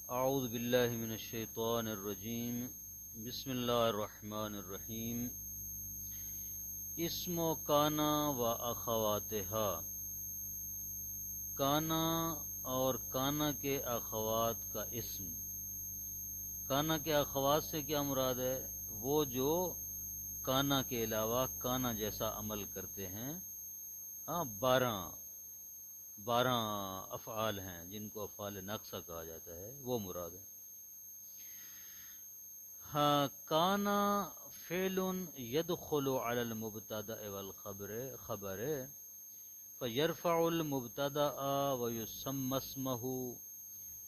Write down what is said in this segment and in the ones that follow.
اعوذ باللہ من الشیطان الرجیم بسم اللہ الرحمن الرحیم اسم کانا و اخواتہا، کانا اور کانا کے اخوات کا اسم۔ کانا کے اخوات سے کیا مراد ہے؟ وہ جو کانا کے علاوہ کانا جیسا عمل کرتے ہیں۔ 12 افعال ہیں جن کو افعال ناقصہ کہا جاتا ہے، وہ مراد ہے۔ کانا فعل يدخل على المبتدأ والخبر فيرفع المبتدأ ويسمى اسمه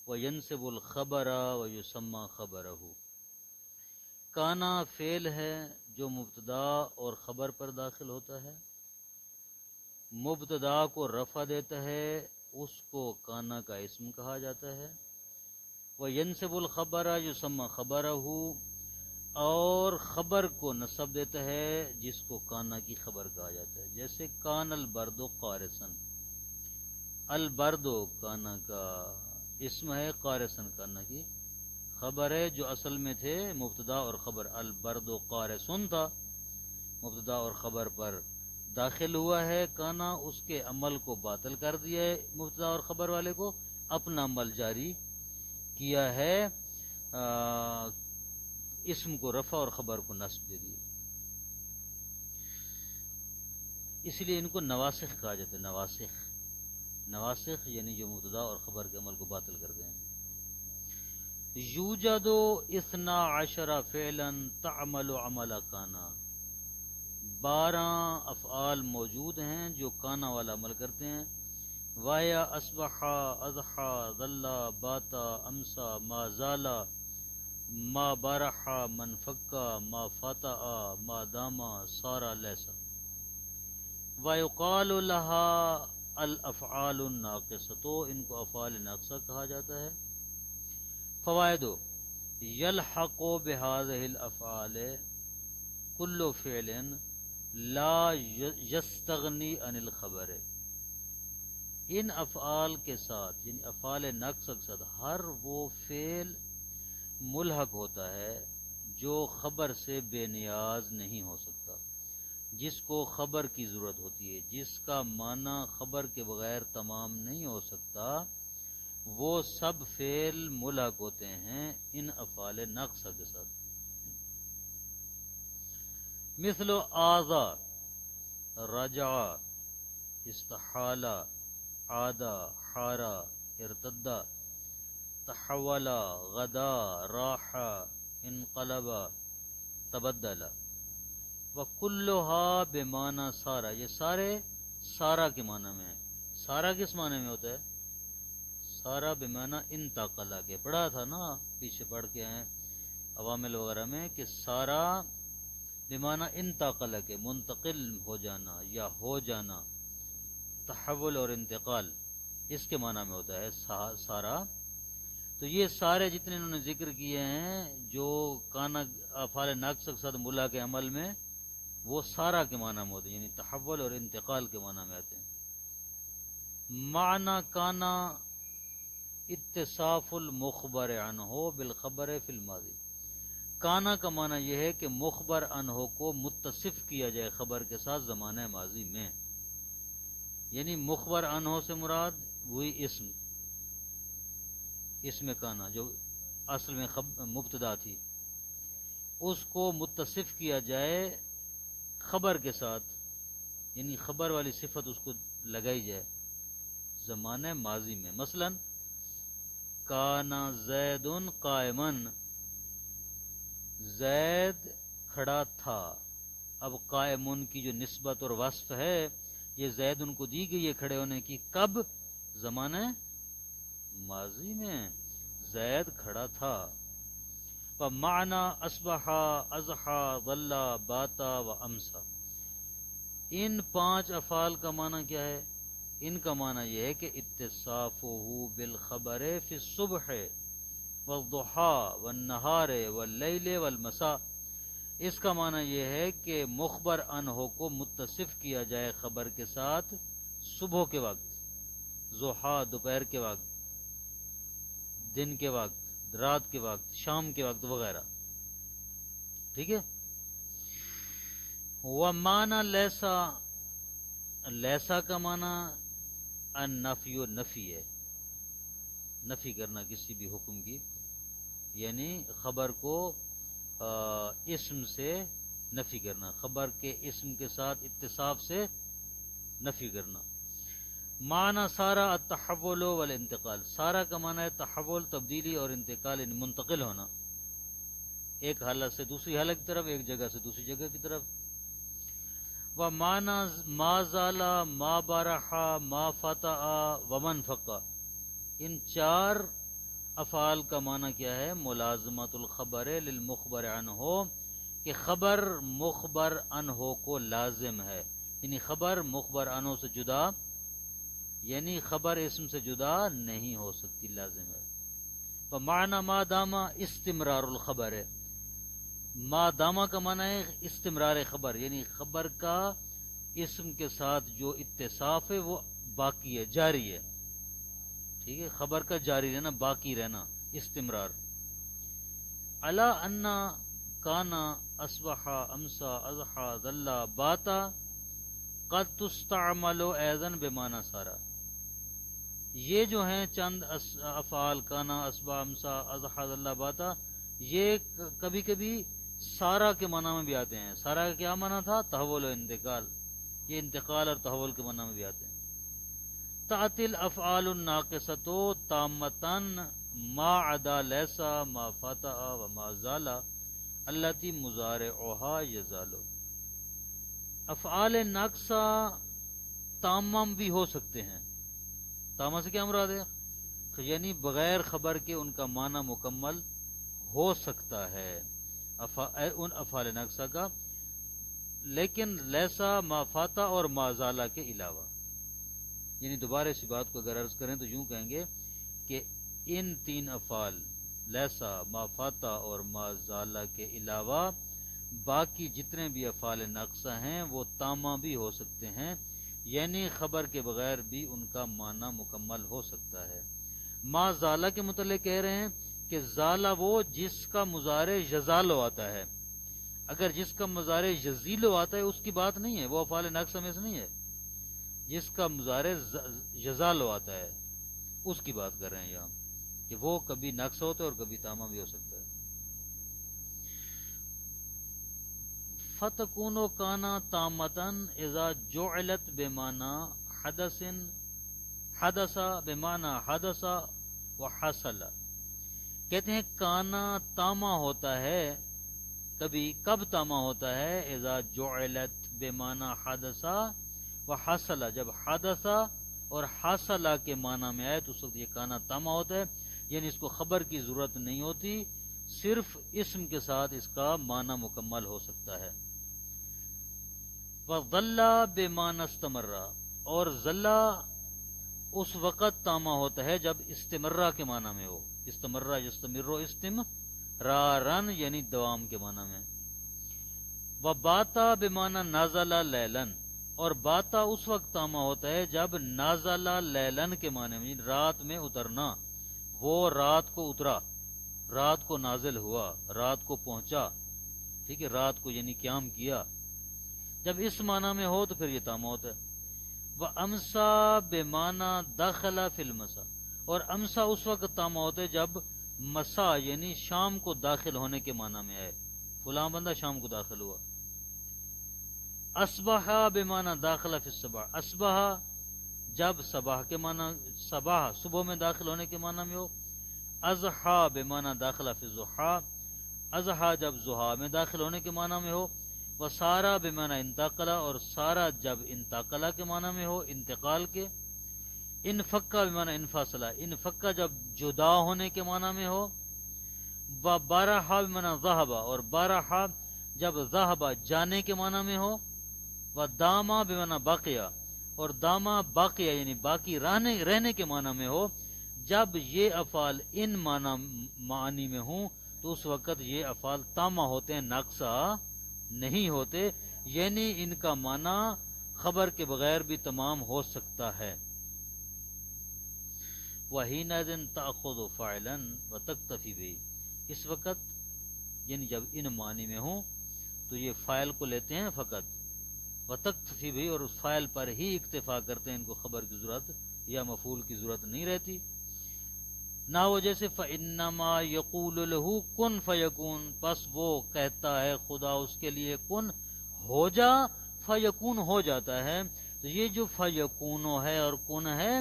وينصب الخبر ويسمى خبره۔ کانا فعل ہے جو مبتدا اور خبر پر داخل ہوتا ہے، مبتدا کو رفع دیتا ہے، اس کو کانا کا اسم کہا جاتا ہے۔ وَيَنْصِبُ الْخَبَرَ يُسَمَّى خَبَرَهُ، اور خبر کو نصب دیتا ہے جس کو کانا کی خبر کہا جاتا ہے۔ جیسے کان البرد قارسن، البرد کانا کا اسم ہے، قارسن کانا کی خبر ہے، جو اصل میں تھے مبتدا اور خبر۔ البرد قارسن تھا، مبتدا اور خبر پر داخل ہوا ہے کانا، اس کے عمل کو باطل کر دیا ہے مبتدا اور خبر والے کو، اپنا عمل جاری کیا ہے، اسم کو رفع اور خبر کو نصب دے دیا۔ اس لیے ان کو نواسخ کہا جاتا ہے۔ نواسخ یعنی جو مبتدا اور خبر کے عمل کو باطل کرتے ہیں۔ یوجد 12 فعلا تعمل عمل کانا، 12 افعال موجود ہیں جو کانا والا عمل کرتے ہیں۔ وایا اصبح، اضحى، ظل، بات، امسا، ما زال، ما بارح، من فکا، ما فاتأ، ما دام، صار، لیسا۔ ويقال لها الافعال الناقصة، ان کو افعال ناقصہ کہا جاتا ہے۔ فوائد: یلحق بهذه الافعال كل فعل لا یستغنی عن الخبر، ان افعال کے ساتھ یعنی افعال نقص کے ساتھ ہر وہ فعل ملحق ہوتا ہے جو خبر سے بے نیاز نہیں ہو سکتا، جس کو خبر کی ضرورت ہوتی ہے، جس کا معنی خبر کے بغیر تمام نہیں ہو سکتا، وہ سب فعل ملحق ہوتے ہیں ان افعال نقص کے ساتھ۔ مثل آذا، رجع، استحال، عاد، حار، ارتد، تحول، غدا، راح، انقلب، تبدل۔ وکلھا بمعنی سارا، یہ سارے سارا کے معنی میں ہیں۔ سارا کس معنی میں ہوتا ہے؟ سارا بمعنی انتقل کے پڑھا تھا نا، پیچھے پڑھ کے ہیں عوامل وغیرہ میں کہ سارا بمعنی انتقل کے منتقل ہو جانا یا ہو جانا، تحول اور انتقال اس کے معنی میں ہوتا ہے سارا۔ تو یہ سارے جتنے انہوں نے ذکر کیے ہیں جو کانا افعال ناقصہ کے ساتھ ملا کے عمل میں، وہ سارا کے معنی میں ہوتے ہیں، یعنی تحول اور انتقال کے معنی میں آتے ہیں۔ معنی کانا اتصاف المخبر عنہ بالخبر فی الماضی، کانا کا معنی یہ ہے کہ مخبر عنہ کو متصف کیا جائے خبر کے ساتھ زمانہ ماضی میں، یعنی مخبر عنہ سے مراد وہی اسم کانا جو اصل میں مبتدا تھی، اس کو متصف کیا جائے خبر کے ساتھ، یعنی خبر والی صفت اس کو لگائی جائے زمانہ ماضی میں۔ مثلا کانا زید قائما، زید کھڑا تھا۔ اب قائمون کی جو نسبت اور وصف ہے یہ زید ان کو دی گئی ہے کھڑے ہونے کی، کب؟ زمانہ ماضی میں، زید کھڑا تھا۔ فمعنی اصبح، اضحى، ظل، بات و امسا، ان 5 افعال کا معنی کیا ہے؟ ان کا معنی یہ ہے کہ اتصافہ بالخبر فی الصبح والضحى والنہار واللیل والمساء، اس کا معنی یہ ہے کہ مخبر عنہ کو متصف کیا جائے خبر کے ساتھ صبح کے وقت، ضحیٰ دوپہر کے وقت، دن کے وقت، رات کے وقت، شام کے وقت وغیرہ. ٹھیک ہے. وَمَانَ لیسا، لیسا کا معنی النفی، نفی ہے، نفی کرنا کسی بھی حکم کی، یعنی خبر کو اسم سے نفی کرنا، خبر کے اسم کے ساتھ اتصاف سے نفی کرنا. معنی سارا التحول والانتقال، سارا کا معنی ہے تحول، تبدیلی، اور انتقال یعنی منتقل ہونا، ایک حالت سے دوسری حالت کی طرف، ایک جگہ سے دوسری جگہ کی طرف. وَمَعنَى مَا زَالَ مَا بَرَحَ مَا فَتَأَ وَمَنْ فَقَّ، ان چار افعال کا معنی کیا ہے؟ ملازمت الخبر للمخبر عنہ، کہ خبر مخبر عنہ کو لازم ہے، یعنی خبر مخبر عنہ سے جدا، یعنی خبر اسم سے جدا نہیں ہو سکتی، لازم ہے. فمعنی ما دام استمرار الخبر ہے، ما دامہ کا معنی ہے استمرار خبر، یعنی خبر کا اسم کے ساتھ جو اتصاف ہے وہ باقی ہے، جاری ہے. ٹھیک ہے، خبر کا جاری رہنا، باقی رہنا، استمرار. الا ان کانا اصبح امسا اضحى ظل باتا قد تستعمل ایضا بمعنی سارا، یہ جو ہیں چند افعال کانا، اصبح، امسا، اضحى، ظل، باتا، یہ کبھی کبھی سارا کے معنی میں بھی آتے ہیں. سارا کا کیا معنی تھا؟ تحول و انتقال، یہ انتقال اور تحول کے معنی میں بھی آتے ہیں. تأتی الافعال الناقصۃ تامۃ ما عدا لیسا ما فتح وما زال التی مضارعها یزال، افعال ناقصہ تامہ بھی ہو سکتے ہیں. تامہ سے کیا مراد ہے؟ یعنی بغیر خبر کے ان کا معنی مکمل ہو سکتا ہے ان افعال ناقصہ کا، لیکن لیسا، ما فاتا اور ما زالا کے علاوہ. یعنی دوبارہ اسی بات کو اگر عرض کریں تو یوں کہیں گے کہ ان تین افعال لیسا، ما فاتا اور ما زالا کے علاوہ باقی جتنے بھی افعال ناقصہ ہیں وہ تامہ بھی ہو سکتے ہیں، یعنی خبر کے بغیر بھی ان کا معنی مکمل ہو سکتا ہے. ما زالا کے متعلق کہہ رہے ہیں کہ زالا وہ جس کا مضارع یزالو آتا ہے، اگر جس کا مضارع یزیلو آتا ہے اس کی بات نہیں ہے، وہ افعال ناقصہ میں سے نہیں ہے. جس کا مضارع یزالو آتا ہے اس کی بات کر رہے ہیں یہاں، کہ وہ کبھی ناقص ہوتا ہے اور کبھی تامہ بھی ہو سکتا ہے. فتکون کانا تامتن اذا جعلت بمعنی حدث، حدث بمعنی حدث وحصل، کہتے ہیں کانا تامہ ہوتا ہے کبھی، کب تامہ ہوتا ہے؟ اذا جعلت بمعنی حدث وحصل، جب حدث اور حصل کے معنی میں آئے تو اس وقت یہ کانا تامہ ہوتا ہے، یعنی اس کو خبر کی ضرورت نہیں ہوتی، صرف اسم کے ساتھ اس کا معنی مکمل ہو سکتا ہے. وَظَلَّ بِمَعنِى اسْتَمَرَّ، اور ظلہ اس وقت تامہ ہوتا ہے جب استمرہ کے معنی میں ہو، استمرہ یستمر استمرارن یعنی دوام کے معنی میں. وَبَاتَ بِمَعنِى نَازَلَ لَيْلًا، اور باتا اس وقت تامہ ہوتا ہے جب نازل لیلن کے معنی میں، رات میں اترنا، وہ رات کو اترا، رات کو نازل ہوا، رات کو پہنچا. ٹھیک ہے، رات کو یعنی قیام کیا، جب اس معنی میں ہو تو پھر یہ تامہ ہوتا ہے. وَأَمْسَى بِمَعنَى دَخَلَ فِي الْمَسَاء، اور امسا اس وقت تامہ ہوتا ہے جب مسا یعنی شام کو داخل ہونے کے معنی میں ہے، فلاں بندہ شام کو داخل ہوا. اصبح بمعنی داخل فی الصباح، اصبح جب صباح کے معنی، صباح صبح میں داخل ہونے کے معنی میں ہو. اضحى بمعنی داخل فی الضحى، اضحى جب ضحیٰ میں داخل ہونے کے معنی میں ہو. وسارا بمعنی انتقلا، اور سارا جب انتقلا کے معنی میں ہو، انتقال کے. انفکا بمعنی انفاصلہ، انفکا جب جدا ہونے کے معنی میں ہو. وبارحا بمعنی ذهب، اور بارحا جب ذهب جانے کے معنی میں ہو. وداما بمعنی باقیہ، اور داما باقیہ یعنی باقی رہنے کے معنی میں ہو. جب یہ افعال ان معنی میں ہوں تو اس وقت یہ افعال تامہ ہوتے ہیں، ناقصہ نہیں ہوتے، یعنی ان کا معنی خبر کے بغیر بھی تمام ہو سکتا ہے. وحینئذ تأخذ فاعلا وتکتفی بہ، اس وقت یعنی جب ان معنی میں ہوں تو یہ فاعل کو لیتے ہیں فقط، وتکتفی بہ، اور اس فاعل پر ہی اکتفا کرتے ہیں، ان کو خبر کی ضرورت یا مفعول کی ضرورت نہیں رہتی۔ نہ وہ جیسے فإنما یقول لہ کن فیکون، پس وہ کہتا ہے خدا اس کے لیے کن ہو جا، فیکون ہو جاتا ہے۔ تو یہ جو فیکون ہے اور کن ہے،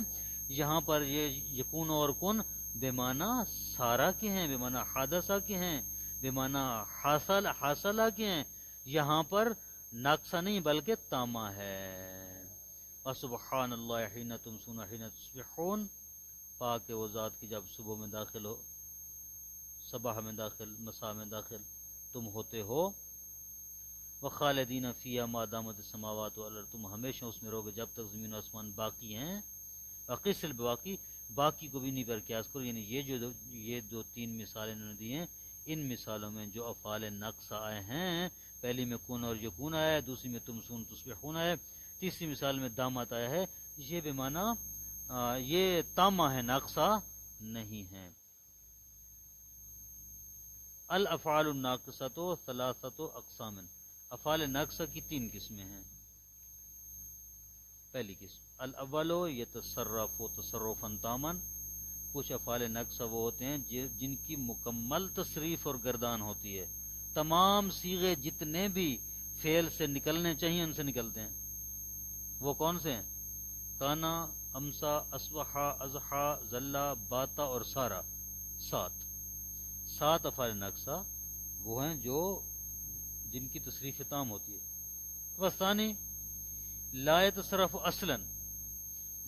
یہاں پر یہ یکون اور کن بمعنی سارا کے ہیں، بمعنی حادثہ کے ہیں، بمعنی حاصلہ کے ہیں، یہاں پر ناقصہ نہیں بلکہ تامہ ہے۔ وسبحان اللہ حین تمسون حین تصبحون، پاک ہے وہ ذات کی جب صبح میں داخل ہو، صباح میں داخل، مساء میں داخل تم ہوتے ہو۔ وخالدین فیہا ما دامت السماوات والارض، تم ہمیشہ اس میں رہو گے جب تک زمین و آسمان باقی ہیں۔ وقس البواقی، باقی کو بھی نہیں پر قیاس کرو، یعنی یہ دو تین مثالیں انہوں نے دی ہیں، ان مثالوں میں جو افعال نقص آئے ہیں، پہلی میں کن اور یکون آیا ہے، دوسری میں تمسون تصبحون آیا ہے، تیسری مثال میں دامت آیا ہے، یہ بمعنی یہ تامہ ہے، ناقصہ نہیں ہے۔ الافعال الناقصۃ ثلاثۃ اقسام، افعال ناقصہ کی تین قسمیں ہیں۔ پہلی قسم الاول یتصرف تصرفا تاما، کچھ افعال ناقصہ وہ ہوتے ہیں جن کی مکمل تصریف اور گردان ہوتی ہے، تمام صیغے جتنے بھی فعل سے نکلنے چاہیے ان سے نکلتے ہیں۔ وہ کون سے ہیں؟ کانا، امسا، اصبحا، اضحا، ظلا، باتا اور سارا، سات افعال ناقصہ وہ ہیں جو جن کی تصریف تام ہوتی ہے۔ والثانی لا يتصرف اصلا،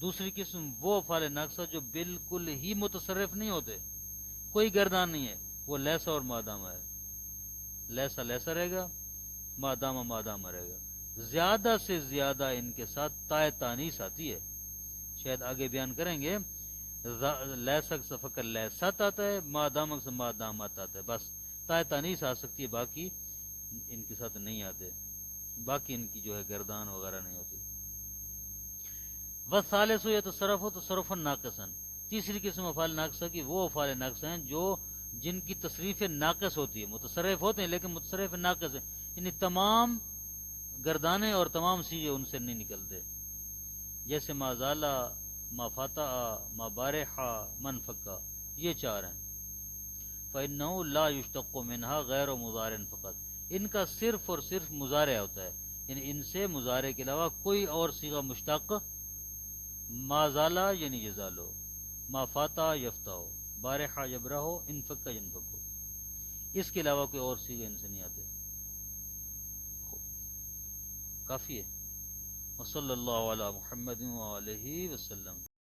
دوسری قسم وہ افعال ناقصہ جو بالکل ہی متصرف نہیں ہوتے، کوئی گردان نہیں ہے، وہ لیسا اور مادام ہے، لیسا لیسا رہے گا، مادام مادام رہے گا، زیادہ سے زیادہ ان کے ساتھ تائے تانیث آتی ہے، شاید آگے بیان کریں گے، لیسک سے فقط لیسات آتا ہے، مادامک سے مادامات آتا ہے، بس تائے تانیث آ سکتی ہے، باقی ان کے ساتھ نہیں آتے، باقی ان کی جو ہے گردان وغیرہ نہیں ہوتی۔ والثالث یتصرف تصرفا ناقصا، تیسری قسم افعال ناقصہ کی وہ افعال ناقصہ ہیں جو جن کی تصریف ناقص ہوتی ہے، متصرف ہوتے ہیں لیکن متصرف ناقص ہیں، یعنی تمام گردانے اور تمام صیغے ان سے نہیں نکلتے، جیسے ما زالا، ما فتح، ما بارحا، من فکا، یہ چار ہیں۔ فإنه لا يشتق منها غیر مضارع فقط، ان کا صرف اور صرف مضارع ہوتا ہے، یعنی ان سے مضارع کے علاوہ کوئی اور صیغہ مشتق، ما زالا یعنی یزالو، ما فاتح یفتح، بارحا یبرہو، انفکا ینفکو، اس کے علاوہ کوئی اور صیغے ان سے نہیں آتے۔ کافی ہے۔ وصلی اللہ علی محمد وآلہ وسلم۔